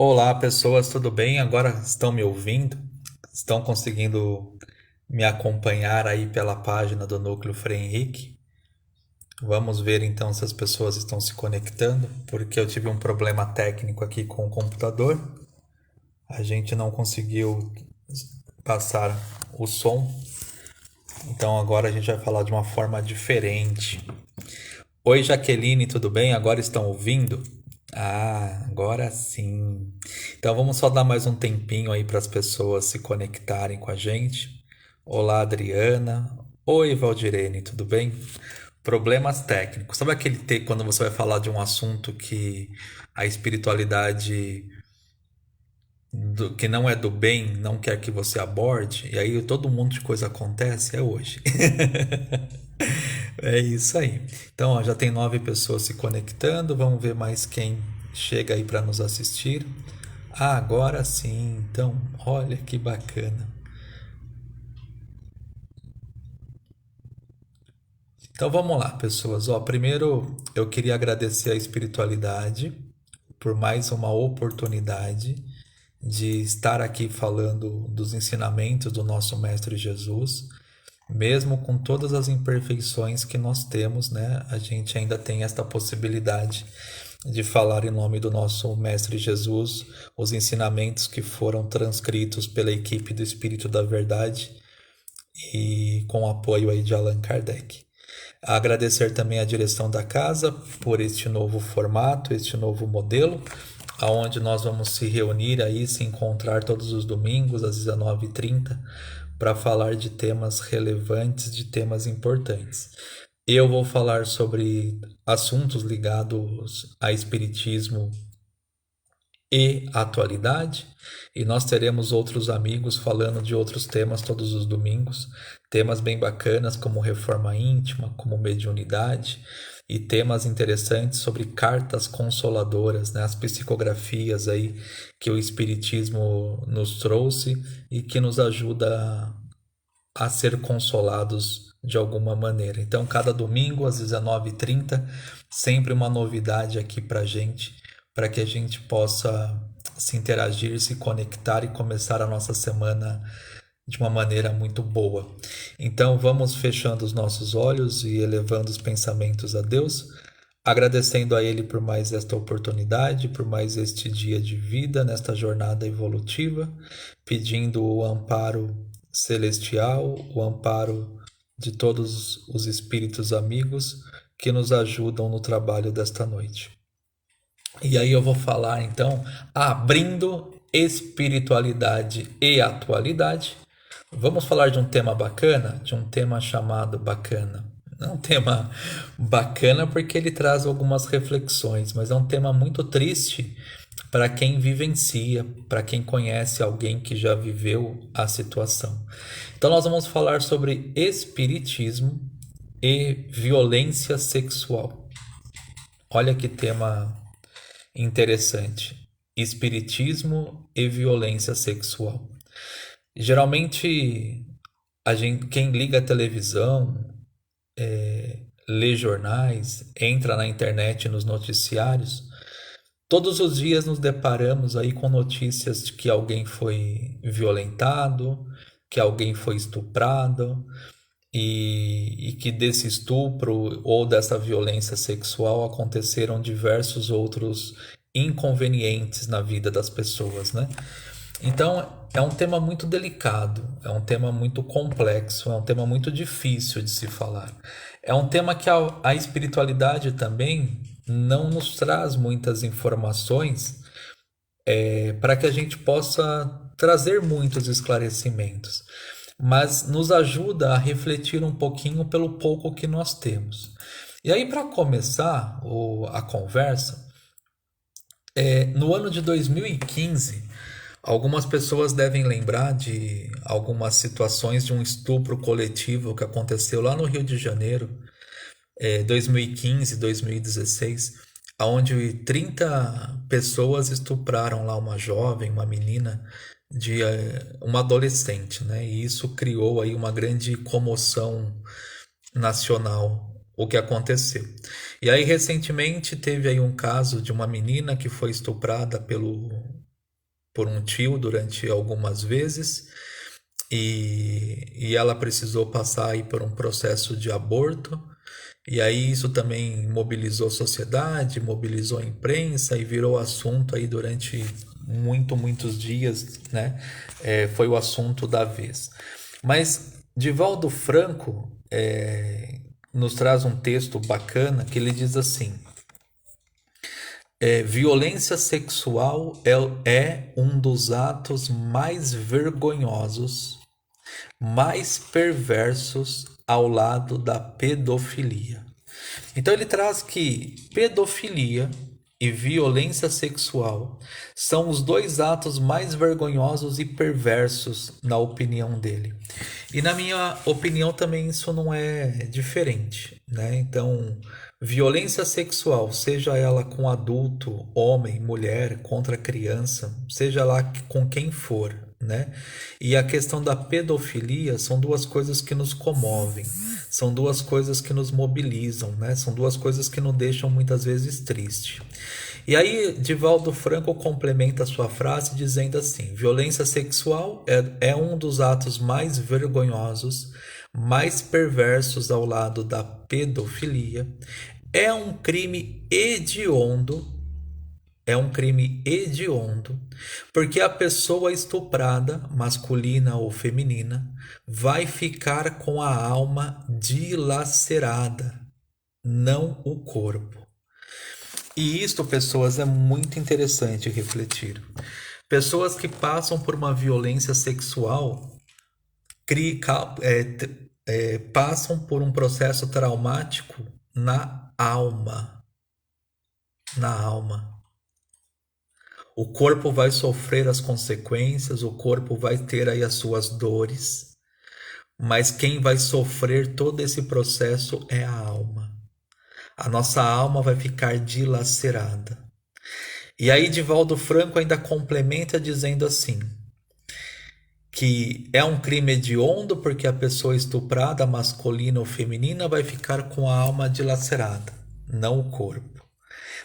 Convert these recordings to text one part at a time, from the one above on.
Olá, pessoas, tudo bem? Agora estão me ouvindo? Estão conseguindo me acompanhar aí pela página do Núcleo Frei Henrique? Vamos ver então se as pessoas estão se conectando, porque eu tive um problema técnico aqui com o computador. A gente não conseguiu passar o som, então agora a gente vai falar de uma forma diferente. Oi, Jaqueline, tudo bem? Agora estão ouvindo? Ah, agora sim. Então vamos só dar mais um tempinho aí para as pessoas se conectarem com a gente. Olá, Adriana. Oi, Valdirene, tudo bem? Problemas técnicos. Sabe aquele quando você vai falar de um assunto que a espiritualidade que não é do bem não quer que você aborde, e aí todo mundo de coisa acontece? É hoje. É isso aí. Então, ó, já tem 9 pessoas se conectando. Vamos ver mais quem chega aí para nos assistir. Ah, agora sim. Então, olha que bacana. Então, vamos lá, pessoas. Ó, primeiro, eu queria agradecer a espiritualidade por mais uma oportunidade de estar aqui falando dos ensinamentos do nosso Mestre Jesus. Mesmo com todas as imperfeições que nós temos, né, a gente ainda tem esta possibilidade de falar em nome do nosso Mestre Jesus os ensinamentos que foram transcritos pela equipe do Espírito da Verdade e com o apoio aí de Allan Kardec. Agradecer também a direção da casa por este novo formato, este novo modelo, aonde nós vamos se reunir aí, se encontrar todos os domingos às 19h30 para falar de temas relevantes, de temas importantes. Eu vou falar sobre assuntos ligados a espiritismo e atualidade, e nós teremos outros amigos falando de outros temas todos os domingos, temas bem bacanas como reforma íntima, como mediunidade, e temas interessantes sobre cartas consoladoras, né, as psicografias aí que o espiritismo nos trouxe e que nos ajuda a ser consolados de alguma maneira. Então, cada domingo às 19h30, sempre uma novidade aqui para gente, para que a gente possa se interagir, se conectar e começar a nossa semana de uma maneira muito boa. Então, vamos fechando os nossos olhos e elevando os pensamentos a Deus, agradecendo a Ele por mais esta oportunidade, por mais este dia de vida nesta jornada evolutiva, pedindo o amparo celestial, o amparo de todos os espíritos amigos que nos ajudam no trabalho desta noite. E aí eu vou falar então, abrindo espiritualidade e atualidade. Vamos falar de um tema bacana, de um tema chamado bacana. Não é um tema bacana porque ele traz algumas reflexões, mas é um tema muito triste para quem vivencia, para quem conhece alguém que já viveu a situação. Então nós vamos falar sobre espiritismo e violência sexual. Olha que tema interessante. Espiritismo e violência sexual. Geralmente, quem liga a televisão, lê jornais, entra na internet, nos noticiários, todos os dias nos deparamos aí com notícias de que alguém foi violentado, que alguém foi estuprado e que desse estupro ou dessa violência sexual aconteceram diversos outros inconvenientes na vida das pessoas, né? Então, é um tema muito delicado, é um tema muito complexo, é um tema muito difícil de se falar. É um tema que a espiritualidade também não nos traz muitas informações para que a gente possa trazer muitos esclarecimentos, mas nos ajuda a refletir um pouquinho pelo pouco que nós temos. E aí, para começar a conversa, no ano de 2015, algumas pessoas devem lembrar de algumas situações de um estupro coletivo que aconteceu lá no Rio de Janeiro, 2015, 2016, onde 30 pessoas estupraram lá uma jovem, uma menina, uma adolescente, né? E isso criou aí uma grande comoção nacional, o que aconteceu. E aí recentemente teve aí um caso de uma menina que foi estuprada pelo por um tio durante algumas vezes e ela precisou passar aí por um processo de aborto. E aí isso também mobilizou a sociedade, mobilizou a imprensa e virou assunto aí durante muitos dias, né? Foi o assunto da vez. Mas Divaldo Franco nos traz um texto bacana que ele diz assim: violência sexual é um dos atos mais vergonhosos, mais perversos ao lado da pedofilia. Então ele traz que pedofilia e violência sexual são os dois atos mais vergonhosos e perversos na opinião dele. E na minha opinião também isso não é diferente, né? Então, violência sexual, seja ela com adulto, homem, mulher, contra criança, seja lá com quem for, né? E a questão da pedofilia são duas coisas que nos comovem, são duas coisas que nos mobilizam, né? São duas coisas que nos deixam muitas vezes tristes. E aí, Divaldo Franco complementa a sua frase dizendo assim: violência sexual é um dos atos mais vergonhosos, mais perversos ao lado da pedofilia, é um crime hediondo, porque a pessoa estuprada, masculina ou feminina, vai ficar com a alma dilacerada, não o corpo. E isto, pessoas, é muito interessante refletir. Pessoas que passam por uma violência sexual passam por um processo traumático na alma. Na alma. O corpo vai sofrer as consequências, o corpo vai ter aí as suas dores, mas quem vai sofrer todo esse processo é a alma. A nossa alma vai ficar dilacerada. E aí Divaldo Franco ainda complementa dizendo assim, que é um crime hediondo porque a pessoa estuprada, masculina ou feminina, vai ficar com a alma dilacerada, não o corpo.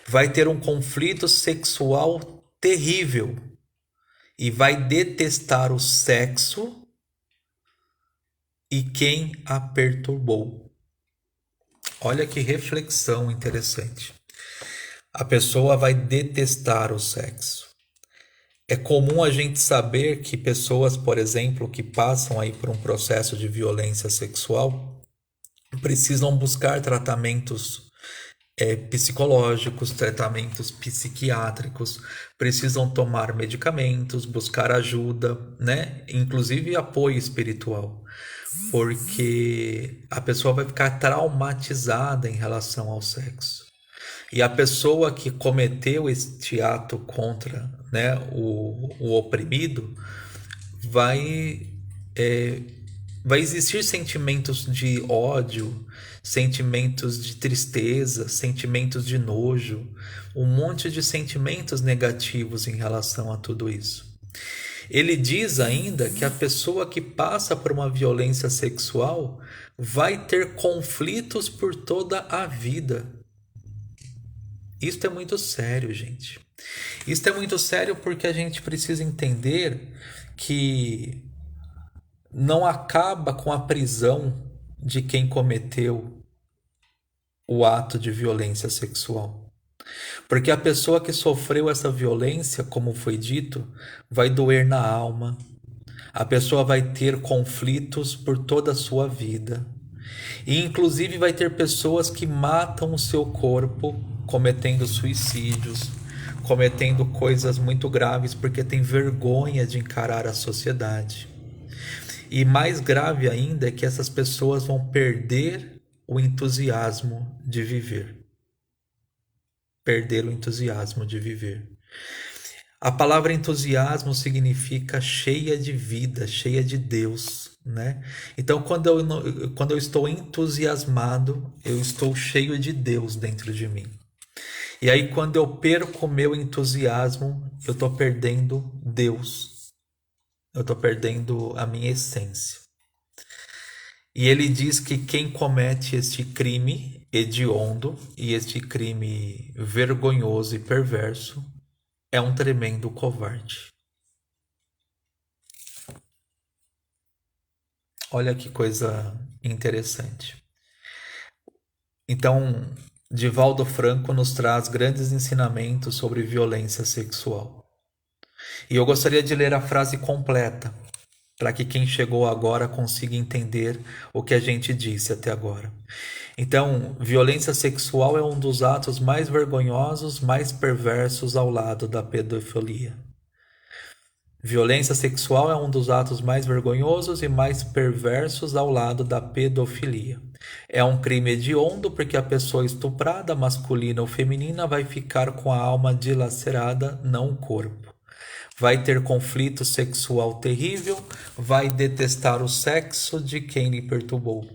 Vai ter um conflito sexual terrível e vai detestar o sexo e quem a perturbou. Olha que reflexão interessante. A pessoa vai detestar o sexo. É comum a gente saber que pessoas, por exemplo, que passam aí por um processo de violência sexual, precisam buscar tratamentos psicológicos, tratamentos psiquiátricos, precisam tomar medicamentos, buscar ajuda, né? Inclusive apoio espiritual, porque a pessoa vai ficar traumatizada em relação ao sexo. E a pessoa que cometeu este ato contra, né, o oprimido vai vai existir sentimentos de ódio, sentimentos de tristeza, sentimentos de nojo, um monte de sentimentos negativos em relação a tudo isso. Ele diz ainda que a pessoa que passa por uma violência sexual vai ter conflitos por toda a vida. Isto é muito sério, gente. Isto é muito sério porque a gente precisa entender que não acaba com a prisão de quem cometeu o ato de violência sexual. Porque a pessoa que sofreu essa violência, como foi dito, vai doer na alma. A pessoa vai ter conflitos por toda a sua vida. E inclusive vai ter pessoas que matam o seu corpo cometendo suicídios, cometendo coisas muito graves porque tem vergonha de encarar a sociedade. E mais grave ainda é que essas pessoas vão perder o entusiasmo de viver. Perder o entusiasmo de viver. A palavra entusiasmo significa cheia de vida, cheia de Deus, né? Então, quando eu estou entusiasmado, eu estou cheio de Deus dentro de mim. E aí, quando eu perco o meu entusiasmo, eu estou perdendo Deus. Eu estou perdendo a minha essência. E ele diz que quem comete este crime hediondo e este crime vergonhoso e perverso é um tremendo covarde. Olha que coisa interessante. Então, Divaldo Franco nos traz grandes ensinamentos sobre violência sexual. E eu gostaria de ler a frase completa, para que quem chegou agora consiga entender o que a gente disse até agora. Então, violência sexual é um dos atos mais vergonhosos, mais perversos ao lado da pedofilia. Violência sexual é um dos atos mais vergonhosos e mais perversos ao lado da pedofilia. É um crime hediondo porque a pessoa estuprada, masculina ou feminina, vai ficar com a alma dilacerada, não o corpo. Vai ter conflito sexual terrível, vai detestar o sexo de quem lhe perturbou.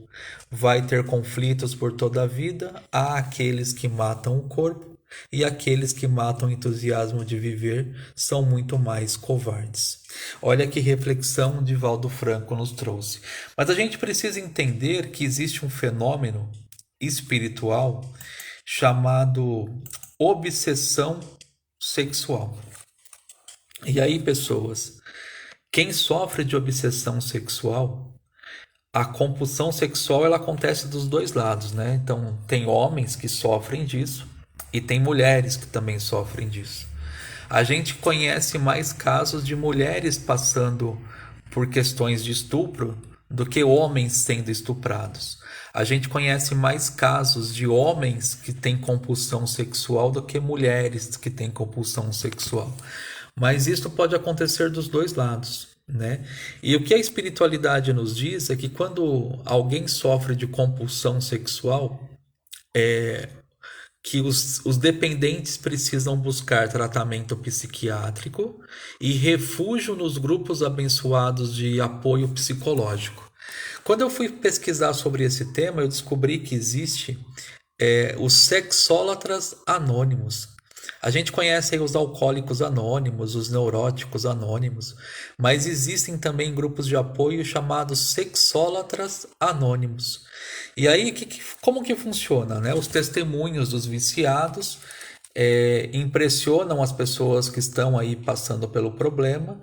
Vai ter conflitos por toda a vida. Há aqueles que matam o corpo e aqueles que matam o entusiasmo de viver são muito mais covardes. Olha que reflexão Divaldo Franco nos trouxe. Mas a gente precisa entender que existe um fenômeno espiritual chamado obsessão sexual. E aí, pessoas, quem sofre de obsessão sexual, a compulsão sexual ela acontece dos dois lados, né? Então, tem homens que sofrem disso e tem mulheres que também sofrem disso. A gente conhece mais casos de mulheres passando por questões de estupro do que homens sendo estuprados. A gente conhece mais casos de homens que têm compulsão sexual do que mulheres que têm compulsão sexual. Mas isso pode acontecer dos dois lados, né? E o que a espiritualidade nos diz é que quando alguém sofre de compulsão sexual, que os dependentes precisam buscar tratamento psiquiátrico e refúgio nos grupos abençoados de apoio psicológico. Quando eu fui pesquisar sobre esse tema, eu descobri que existe os sexólatras anônimos. A gente conhece aí os alcoólicos anônimos, os neuróticos anônimos, mas existem também grupos de apoio chamados sexólatras anônimos. E aí, como que funciona, né? Os testemunhos dos viciados impressionam as pessoas que estão aí passando pelo problema,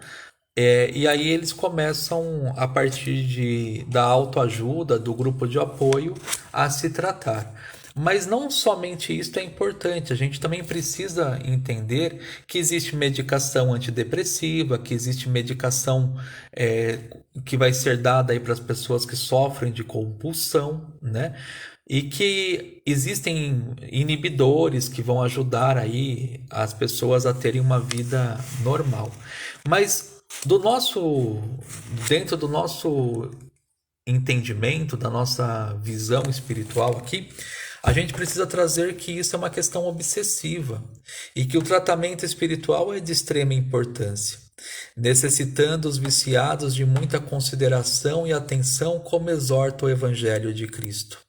e aí eles começam, a partir da autoajuda, do grupo de apoio, a se tratar. Mas não somente isso é importante, a gente também precisa entender que existe medicação antidepressiva, que existe medicação que vai ser dada aí para as pessoas que sofrem de compulsão, né? E que existem inibidores que vão ajudar aí as pessoas a terem uma vida normal. Mas dentro do nosso entendimento, da nossa visão espiritual aqui, a gente precisa trazer que isso é uma questão obsessiva e que o tratamento espiritual é de extrema importância, necessitando os viciados de muita consideração e atenção, como exorta o Evangelho de Cristo.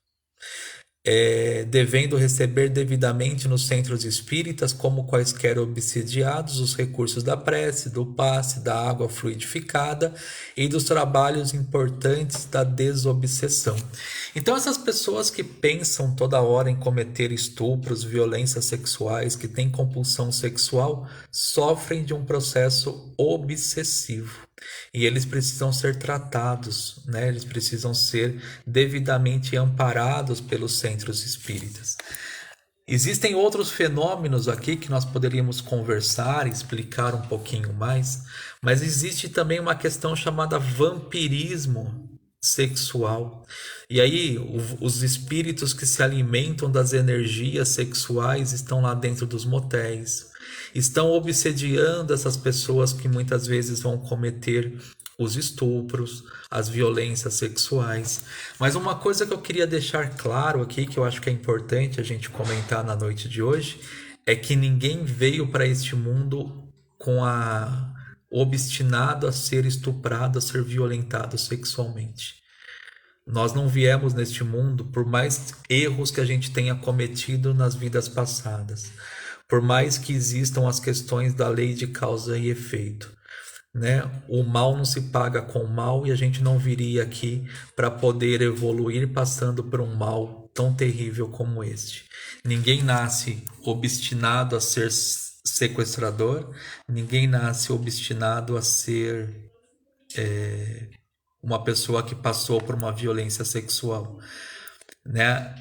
Devendo receber devidamente nos centros espíritas, como quaisquer obsidiados, os recursos da prece, do passe, da água fluidificada e dos trabalhos importantes da desobsessão. Então, essas pessoas que pensam toda hora em cometer estupros, violências sexuais, que têm compulsão sexual, sofrem de um processo obsessivo. E eles precisam ser tratados, né? Eles precisam ser devidamente amparados pelos centros espíritas. Existem outros fenômenos aqui que nós poderíamos conversar, explicar um pouquinho mais, mas existe também uma questão chamada vampirismo sexual. E aí, os espíritos que se alimentam das energias sexuais estão lá dentro dos motéis, estão obsediando essas pessoas que muitas vezes vão cometer os estupros, as violências sexuais. Mas uma coisa que eu queria deixar claro aqui, que eu acho que é importante a gente comentar na noite de hoje, é que ninguém veio para este mundo obstinado a ser estuprado, a ser violentado sexualmente. Nós não viemos neste mundo por mais erros que a gente tenha cometido nas vidas passadas, por mais que existam as questões da lei de causa e efeito, né? O mal não se paga com o mal e a gente não viria aqui para poder evoluir passando por um mal tão terrível como este. Ninguém nasce obstinado a ser sequestrador, ninguém nasce obstinado a ser uma pessoa que passou por uma violência sexual, né?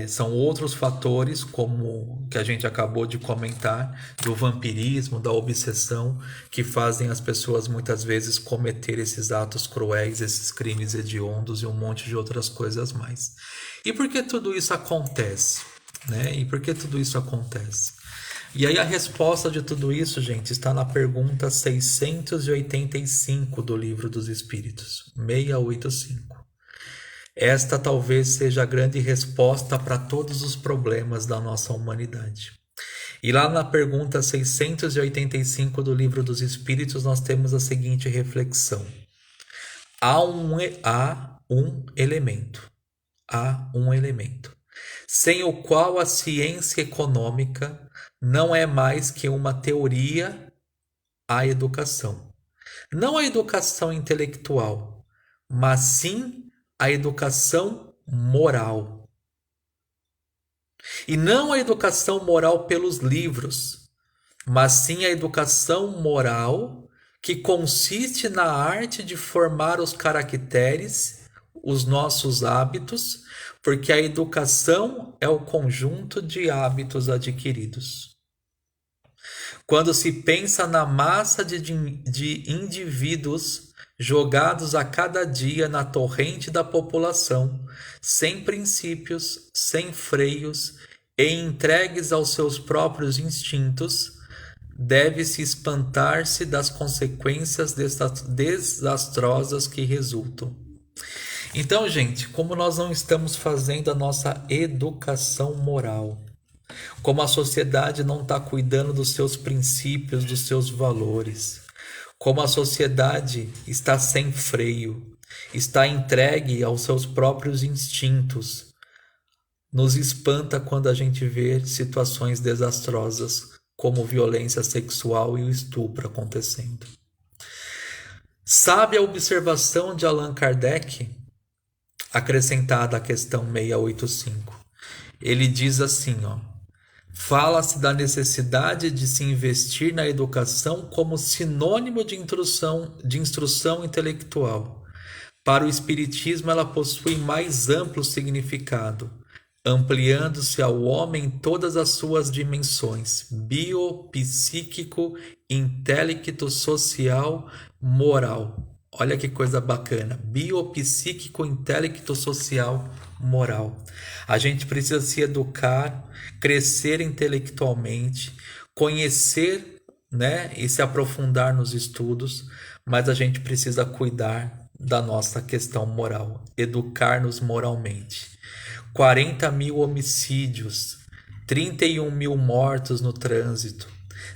São outros fatores, como que a gente acabou de comentar, do vampirismo, da obsessão, que fazem as pessoas muitas vezes cometer esses atos cruéis, esses crimes hediondos e um monte de outras coisas mais. E por que tudo isso acontece? Né? E por que tudo isso acontece? E aí a resposta de tudo isso, gente, está na pergunta 685 do Livro dos Espíritos, 685. Esta talvez seja a grande resposta para todos os problemas da nossa humanidade. E lá na pergunta 685 do Livro dos Espíritos, nós temos a seguinte reflexão: há um elemento, sem o qual a ciência econômica não é mais que uma teoria, a educação. Não a educação intelectual, mas sim a educação moral. E não a educação moral pelos livros, mas sim a educação moral que consiste na arte de formar os caracteres, os nossos hábitos, porque a educação é o conjunto de hábitos adquiridos. Quando se pensa na massa de indivíduos jogados a cada dia na torrente da população, sem princípios, sem freios e entregues aos seus próprios instintos, deve-se espantar-se das consequências desastrosas que resultam. Então, gente, como nós não estamos fazendo a nossa educação moral, como a sociedade não está cuidando dos seus princípios, dos seus valores, como a sociedade está sem freio, está entregue aos seus próprios instintos, nos espanta quando a gente vê situações desastrosas, como violência sexual e o estupro acontecendo. Sabe a observação de Allan Kardec, acrescentada à questão 685? Ele diz assim, fala-se da necessidade de se investir na educação como sinônimo de instrução intelectual. Para o Espiritismo, ela possui mais amplo significado, ampliando-se ao homem todas as suas dimensões: bio, psíquico, intelecto, social, moral. Olha que coisa bacana. Biopsíquico, intelecto, social, moral. A gente precisa se educar, crescer intelectualmente, conhecer, né, e se aprofundar nos estudos, mas a gente precisa cuidar da nossa questão moral, educar-nos moralmente. 40 mil homicídios, 31 mil mortos no trânsito,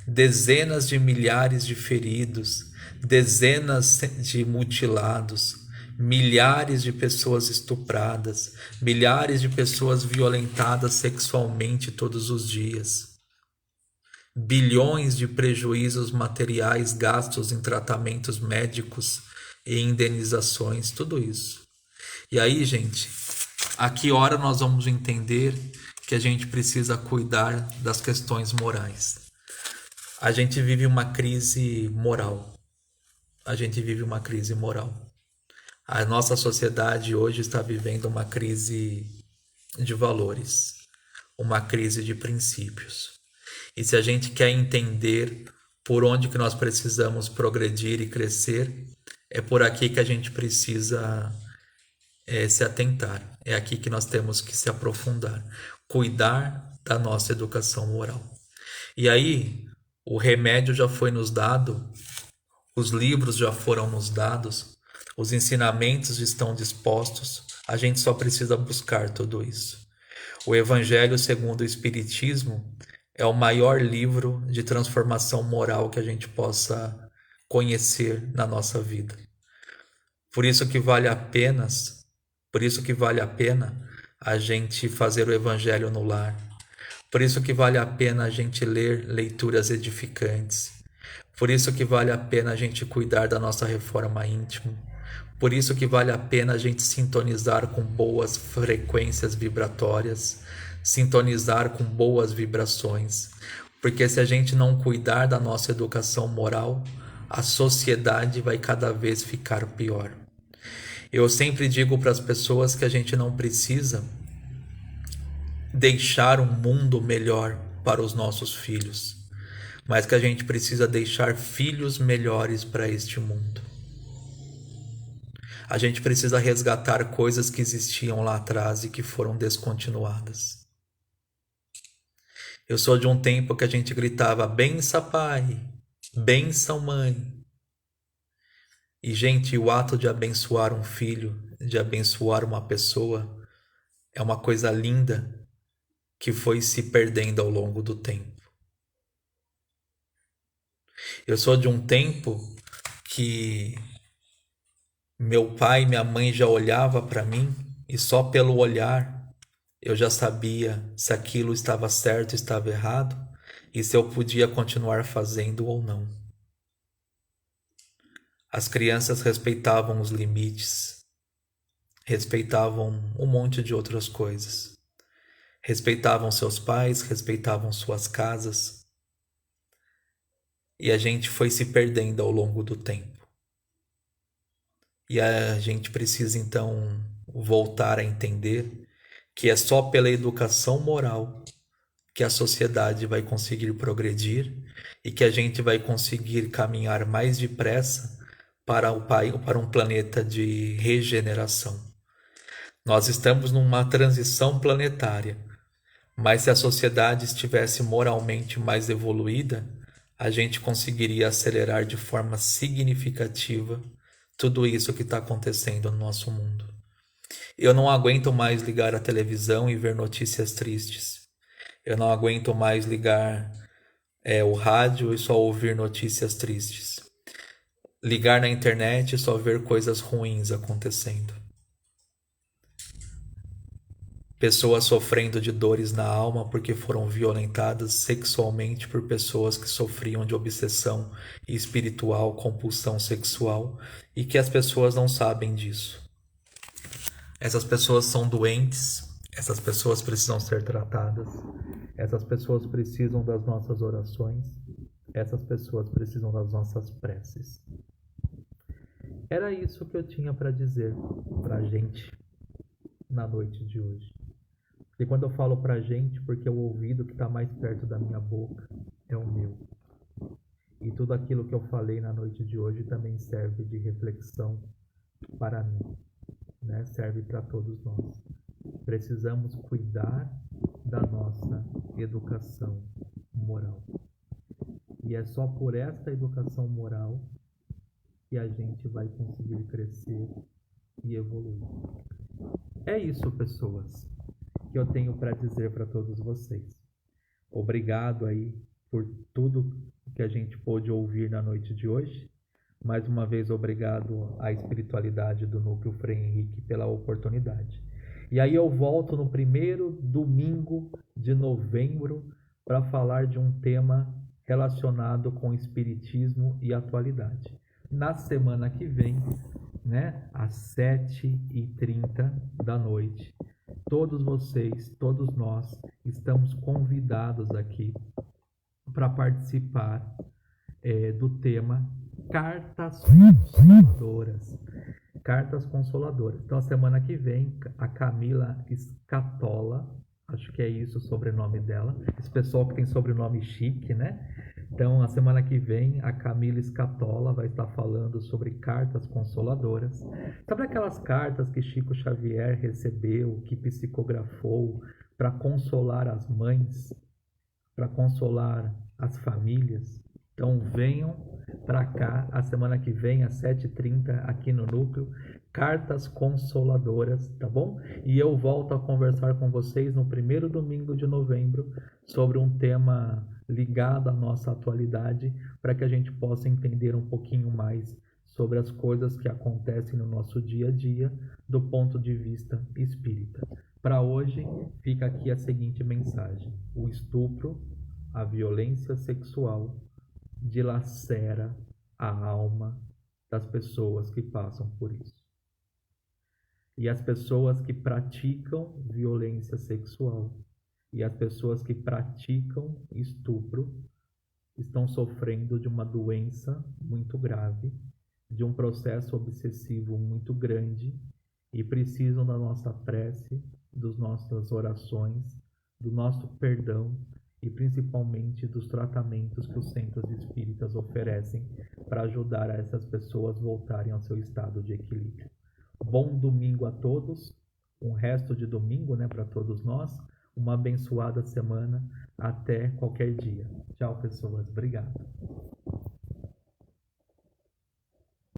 dezenas de milhares de feridos, dezenas de mutilados, milhares de pessoas estupradas, milhares de pessoas violentadas sexualmente todos os dias, bilhões de prejuízos materiais gastos em tratamentos médicos e indenizações, tudo isso. E aí, gente, a que hora nós vamos entender que a gente precisa cuidar das questões morais? A gente vive uma crise moral. A nossa sociedade hoje está vivendo uma crise de valores, uma crise de princípios. E se a gente quer entender por onde que nós precisamos progredir e crescer, é por aqui que a gente precisa se atentar. É aqui que nós temos que se aprofundar, cuidar da nossa educação moral. E aí, o remédio já foi nos dado, os livros já foram nos dados, os ensinamentos estão dispostos, a gente só precisa buscar tudo isso. O Evangelho segundo o Espiritismo é o maior livro de transformação moral que a gente possa conhecer na nossa vida. Por isso que vale a pena a gente fazer o Evangelho no lar. Por isso que vale a pena a gente ler leituras edificantes. Por isso que vale a pena a gente cuidar da nossa reforma íntima. Por isso que vale a pena a gente sintonizar com boas frequências vibratórias, sintonizar com boas vibrações. Porque se a gente não cuidar da nossa educação moral, a sociedade vai cada vez ficar pior. Eu sempre digo para as pessoas que a gente não precisa deixar um mundo melhor para os nossos filhos, mas que a gente precisa deixar filhos melhores para este mundo. A gente precisa resgatar coisas que existiam lá atrás e que foram descontinuadas. Eu sou de um tempo que a gente gritava: bença pai, benção mãe. E, gente, o ato de abençoar um filho, de abençoar uma pessoa, é uma coisa linda que foi se perdendo ao longo do tempo. Eu sou de um tempo que meu pai e minha mãe já olhava para mim e só pelo olhar eu já sabia se aquilo estava certo, estava errado e se eu podia continuar fazendo ou não. As crianças respeitavam os limites, respeitavam um monte de outras coisas. Respeitavam seus pais, respeitavam suas casas. E a gente foi se perdendo ao longo do tempo. E a gente precisa então voltar a entender que é só pela educação moral que a sociedade vai conseguir progredir e que a gente vai conseguir caminhar mais depressa para um planeta de regeneração. Nós estamos numa transição planetária, mas se a sociedade estivesse moralmente mais evoluída, a gente conseguiria acelerar de forma significativa tudo isso que está acontecendo no nosso mundo. Eu não aguento mais ligar a televisão e ver notícias tristes. Eu não aguento mais ligar o rádio e só ouvir notícias tristes. Ligar na internet e só ver coisas ruins acontecendo. Pessoas sofrendo de dores na alma porque foram violentadas sexualmente por pessoas que sofriam de obsessão espiritual, compulsão sexual, e que as pessoas não sabem disso. Essas pessoas são doentes, essas pessoas precisam ser tratadas, essas pessoas precisam das nossas orações, essas pessoas precisam das nossas preces. Era isso que eu tinha para dizer para a gente na noite de hoje. E quando eu falo pra gente, porque o ouvido que está mais perto da minha boca é o meu. E tudo aquilo que eu falei na noite de hoje também serve de reflexão para mim, né? Serve para todos nós. Precisamos cuidar da nossa educação moral. E é só por esta educação moral que a gente vai conseguir crescer e evoluir. É isso, pessoas, que eu tenho para dizer para todos vocês. Obrigado aí por tudo que a gente pôde ouvir na noite de hoje. Mais uma vez, obrigado à espiritualidade do Núcleo Frei Henrique pela oportunidade. E aí eu volto no primeiro domingo de novembro para falar de um tema relacionado com espiritismo e atualidade. Na semana que vem, né, às 7h30 da noite, todos vocês, todos nós, estamos convidados aqui para participar do tema Cartas Consoladoras. Cartas Consoladoras. Então, a semana que vem, a Camila Scatola, acho que é isso o sobrenome dela, esse pessoal que tem sobrenome chique, né? Então, a semana que vem, a Camila Scatola vai estar falando sobre cartas consoladoras. Sabe aquelas cartas que Chico Xavier recebeu, que psicografou para consolar as mães, para consolar as famílias? Então, venham para cá a semana que vem, às 7h30, aqui no Núcleo, Cartas Consoladoras, tá bom? E eu volto a conversar com vocês no primeiro domingo de novembro sobre um tema ligado à nossa atualidade, para que a gente possa entender um pouquinho mais sobre as coisas que acontecem no nosso dia a dia do ponto de vista espírita. Para hoje, fica aqui a seguinte mensagem: o estupro, a violência sexual, dilacera a alma das pessoas que passam por isso. E as pessoas que praticam violência sexual e as pessoas que praticam estupro estão sofrendo de uma doença muito grave, de um processo obsessivo muito grande e precisam da nossa prece, das nossas orações, do nosso perdão e principalmente dos tratamentos que os centros espíritas oferecem para ajudar a essas pessoas voltarem ao seu estado de equilíbrio. Bom domingo a todos, um resto de domingo, né, para todos nós, uma abençoada semana, até qualquer dia. Tchau, pessoas, obrigado.